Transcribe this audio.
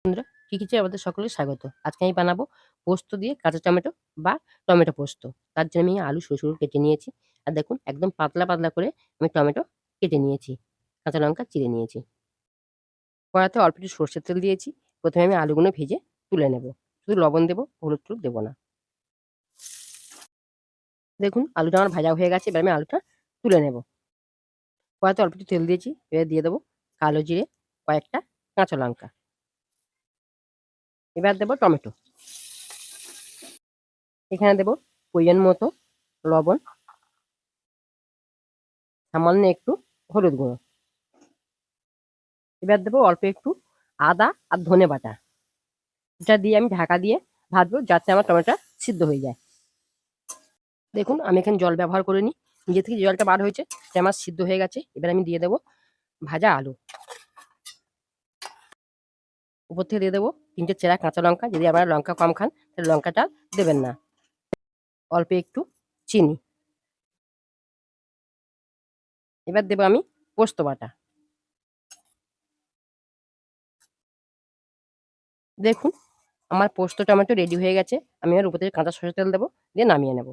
বন্ধুরা, কিচেনে আমাদের সকলকে স্বাগত। আজকে আমি বানাবো পোস্ত দিয়ে কাঁচা টমেটো বা টমেটো পোস্ত। তার জন্য আমি আলু সরু, সরু কেটে নিয়েছি। আর দেখুন একদম পাতলা, পাতলা করে আমি টমেটো কেটে নিয়েছি। কাঁচা লঙ্কা চিড়ে নিয়েছি। কড়াতে অল্প একটু সর্ষের তেল দিয়েছি। ১ম এ আমি আলুগুলো ভেজে তুলে নেব। শুধু লবণ দেব, হলুদ-টলুদ দেব না। দেখুন আলুটা আমার ভাজা হয়ে গেছে। এবার আমি আলুটা তুলে নেব। কড়াতে অল্প একটু তেল দিয়েছি। এবার দিয়ে দেব কালো জিরে, কয়েকটা কাঁচা লঙ্কা। এবার দেব টমেটো। এখানে দেব পরিমাণ মতো লবণ, সামান্য একটু হলুদ গুঁড়ো। এবার দেবো অল্প একটু আদা আর ধনে বাটা। এটা দিয়ে আমি ঢাকা দিয়ে ভাজবো যাতে আমার টমেটোটা সিদ্ধ হয়ে যায়। দেখুন আমি এখানে জল ব্যবহার করিনি। নিজে থেকে যে জলটা বার হয়েছে সেটা আমার সিদ্ধ হয়ে গেছে। এবার আমি দিয়ে দেবো ভাজা আলু। উপর থেকে দিয়ে দেবো ৩ টে চেরা কাঁচা লঙ্কা। যদি আপনারা লঙ্কা কম খান তাহলে লঙ্কাটা দেবেন না। অল্প একটু চিনি। এবার দেবো আমি পোস্ত বাটা। দেখুন আমার পোস্ত টমেটো রেডি হয়ে গেছে। আমি এর উপর থেকে কাঁচা সরষের তেল দেবো, দিয়ে নামিয়ে নেব।